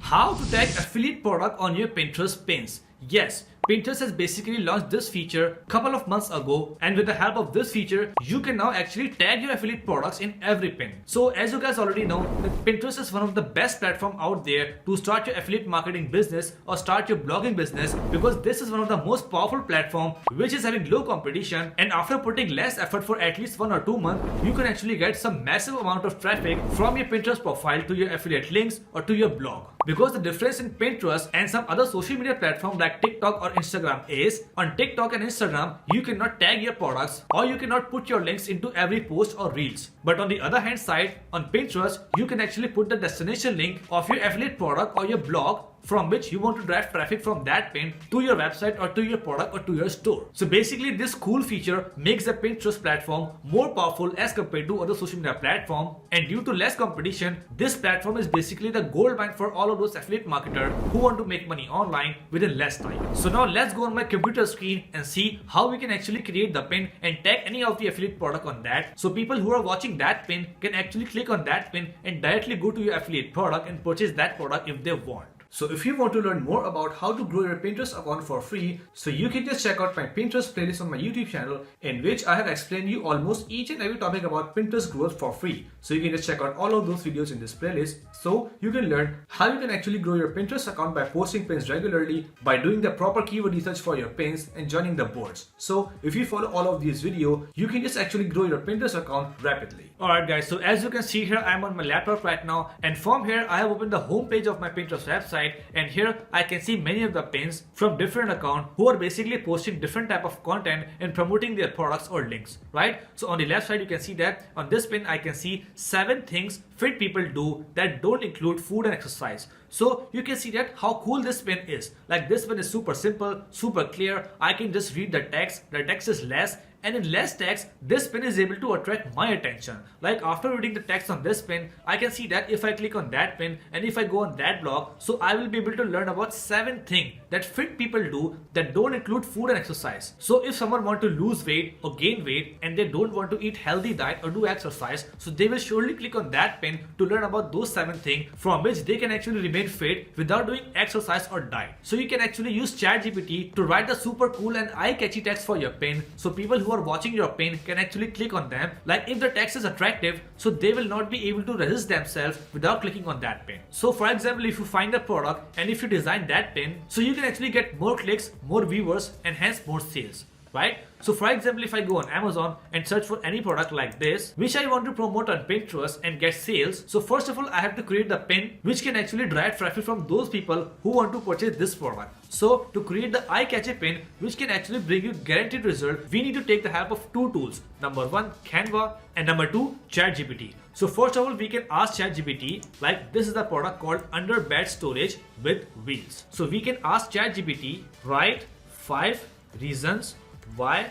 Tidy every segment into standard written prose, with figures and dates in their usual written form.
How to tag affiliate product on your Pinterest pins. Yes, Pinterest has basically launched this feature a couple of months ago, and with the help of this feature, you can now actually tag your affiliate products in every pin. So as you guys already know, that Pinterest is one of the best platforms out there to start your affiliate marketing business or start your blogging business, because this is one of the most powerful platform which is having low competition, and after putting less effort for at least 1 or 2 months, you can actually get some massive amount of traffic from your Pinterest profile to your affiliate links or to your blog. Because the difference in Pinterest and some other social media platforms like TikTok or Instagram is, on TikTok and Instagram, you cannot tag your products or you cannot put your links into every post or reels. But on the other hand side, on Pinterest, you can actually put the destination link of your affiliate product or your blog from which you want to drive traffic from that pin to your website or to your product or to your store. So basically this cool feature makes the Pinterest platform more powerful as compared to other social media platform, and due to less competition, this platform is basically the gold mine for all of those affiliate marketers who want to make money online within less time. So now let's go on my computer screen and see how we can actually create the pin and tag any of the affiliate product on that, so people who are watching that pin can actually click on that pin and directly go to your affiliate product and purchase that product if they want. So if you want to learn more about how to grow your Pinterest account for free, so you can just check out my Pinterest playlist on my YouTube channel, in which I have explained you almost each and every topic about Pinterest growth for free. So you can just check out all of those videos in this playlist, so you can learn how you can actually grow your Pinterest account by posting pins regularly, by doing the proper keyword research for your pins, and joining the boards. So if you follow all of these videos, you can just actually grow your Pinterest account rapidly. Alright guys, so as you can see here, I'm on my laptop right now, and from here I have opened the home page of my Pinterest website, and here I can see many of the pins from different accounts who are basically posting different type of content and promoting their products or links, right? So on the left side you can see that on this pin I can see 7 things fit people do that don't include food and exercise. So you can see that how cool this pin is. Like, this pin is super simple, super clear. I can just read the text is less, and in less text, this pin is able to attract my attention. Like, after reading the text on this pin, I can see that if I click on that pin and if I go on that blog, so I will be able to learn about 7 things that fit people do that don't include food and exercise. So if someone want to lose weight or gain weight and they don't want to eat healthy diet or do exercise, so they will surely click on that pin to learn about those 7 things from which they can actually remain fit without doing exercise or diet. So you can actually use ChatGPT to write the super cool and eye-catchy text for your pin, so people who are watching your pin can actually click on them. Like, if the text is attractive, so they will not be able to resist themselves without clicking on that pin. So for example, if you find a product and if you design that pin, so you can actually get more clicks, more viewers, and hence more sales, right? So for example, if I go on Amazon and search for any product like this, which I want to promote on Pinterest and get sales, so first of all, I have to create the pin which can actually drive traffic from those people who want to purchase this product. So to create the eye-catchy pin which can actually bring you guaranteed result, we need to take the help of 2 tools. Number 1, Canva, and number 2, ChatGPT. So first of all, we can ask ChatGPT, like, this is the product called under bed storage with wheels. So we can ask ChatGPT, write 5 reasons why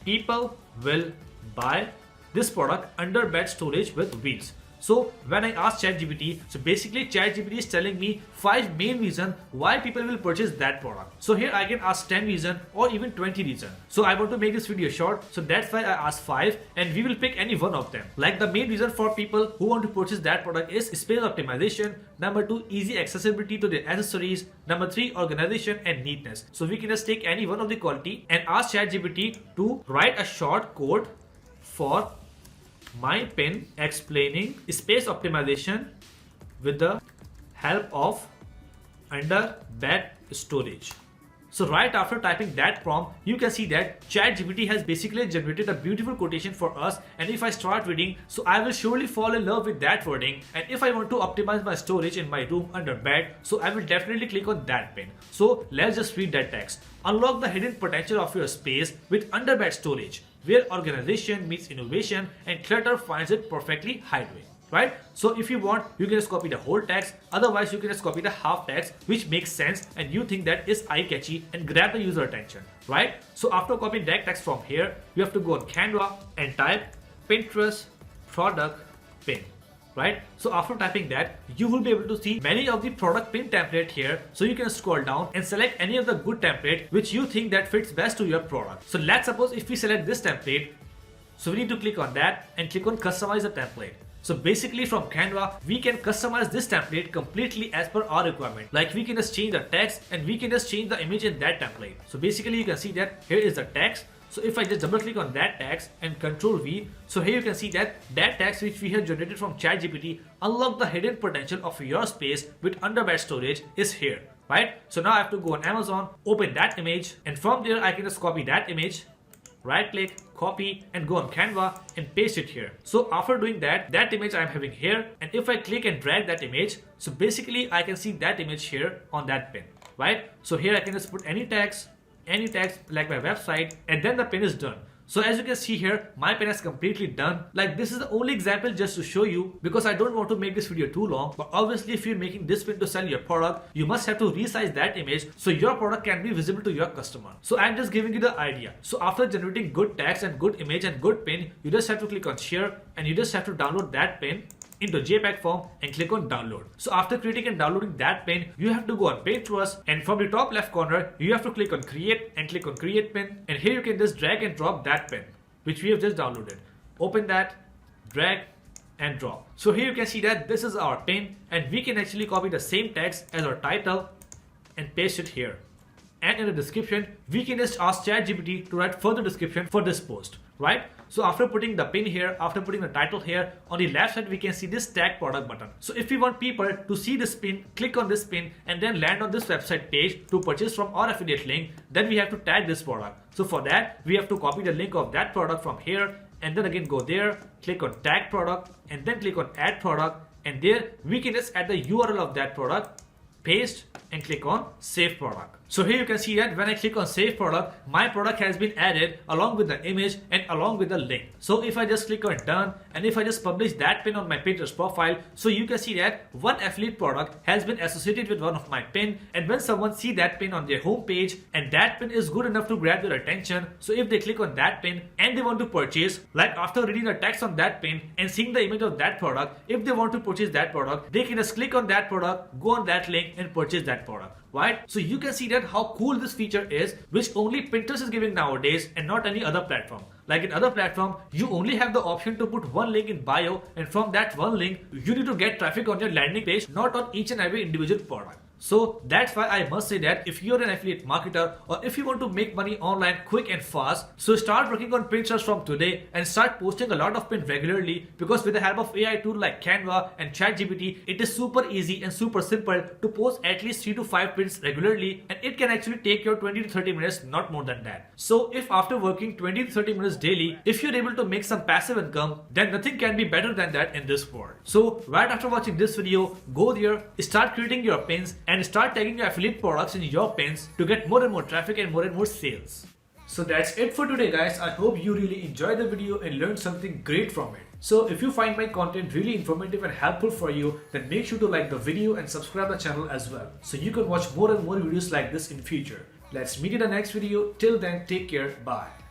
people will buy this product under bed storage with wheels. So when I ask ChatGPT, so basically ChatGPT is telling me 5 main reasons why people will purchase that product. So here I can ask 10 reasons or even 20 reasons. So I want to make this video short, so that's why I asked 5, and we will pick any one of them. Like, the main reason for people who want to purchase that product is space optimization. Number 2, easy accessibility to the accessories. Number 3, organization and neatness. So we can just take any one of the quality and ask ChatGPT to write a short code for my pin explaining space optimization with the help of under bed storage. So right after typing that prompt, you can see that ChatGPT has basically generated a beautiful quotation for us, and if I start reading, so I will surely fall in love with that wording. And if I want to optimize my storage in my room under bed, so I will definitely click on that pin. So let's just read that text. Unlock the hidden potential of your space with under bed storage, where organization meets innovation and clutter finds it perfectly hideaway. Right? So if you want, you can just copy the whole text. Otherwise, you can just copy the half text which makes sense and you think that is eye-catchy and grab the user attention, right? So after copying that text from here, you have to go on Canva and type Pinterest product pin, right? So after typing that, you will be able to see many of the product pin template here. So you can scroll down and select any of the good template which you think that fits best to your product. So let's suppose if we select this template, so we need to click on that and click on customize the template. So basically from Canva, we can customize this template completely as per our requirement. Like we can just change the text and we can just change the image in that template. So basically you can see that here is the text. So if I just double click on that text and Control V, so here you can see that text which we have generated from ChatGPT unlock the hidden potential of your space with underbed storage is here, right? So now I have to go on Amazon, open that image, and from there I can just copy that image, right click, copy, and go on Canva and paste it here. So after doing that image I'm having here, and if I click and drag that image, so basically I can see that image here on that pin, right? So here I can just put any text like my website, and then the pin is done. So as you can see here, my pen is completely done. Like this is the only example just to show you, because I don't want to make this video too long. But obviously if you're making this pin to sell your product, you must have to resize that image so your product can be visible to your customer. So I'm just giving you the idea. So after generating good text and good image and good pin, you just have to click on share and you just have to download that pin into JPEG form and click on download. So after creating and downloading that pin, you have to go on page to us, and from the top left corner you have to click on create and click on create pin, and here you can just drag and drop that pin which we have just downloaded. Open that, drag and drop. So here you can see that this is our pin, and we can actually copy the same text as our title and paste it here. And in the description, we can just ask ChatGPT to write further description for this post, right? So after putting the pin here, after putting the title here, on the left side we can see this tag product button. So if we want people to see this pin, click on this pin and then land on this website page to purchase from our affiliate link, then we have to tag this product. So for that, we have to copy the link of that product from here, and then again go there, click on tag product, and then click on add product, and there we can just add the URL of that product, paste, and click on save product. So here you can see that when I click on save product, my product has been added along with the image and along with the link. So if I just click on done, and if I just publish that pin on my Pinterest profile, so you can see that one affiliate product has been associated with one of my pin, and when someone see that pin on their home page and that pin is good enough to grab their attention, so if they click on that pin and they want to purchase, like after reading the text on that pin and seeing the image of that product, if they want to purchase that product, they can just click on that product, go on that link and purchase that product, right? So you can see that how cool this feature is, which only Pinterest is giving nowadays and not any other platform. Like in other platform, you only have the option to put one link in bio, and from that one link, you need to get traffic on your landing page, not on each and every individual product. So that's why I must say that if you're an affiliate marketer or if you want to make money online quick and fast, so start working on Pinterest from today and start posting a lot of pins regularly, because with the help of AI tool like Canva and ChatGPT, it is super easy and super simple to post at least 3 to 5 pins regularly, and it can actually take your 20 to 30 minutes, not more than that. So if after working 20 to 30 minutes daily, if you're able to make some passive income, then nothing can be better than that in this world. So right after watching this video, go there, start creating your pins and start tagging your affiliate products in your pins to get more and more traffic and more sales. So that's it for today, guys. I hope you really enjoyed the video and learned something great from it. So if you find my content really informative and helpful for you, then make sure to like the video and subscribe the channel as well, so you can watch more and more videos like this in future. Let's meet in the next video. Till then, take care. Bye.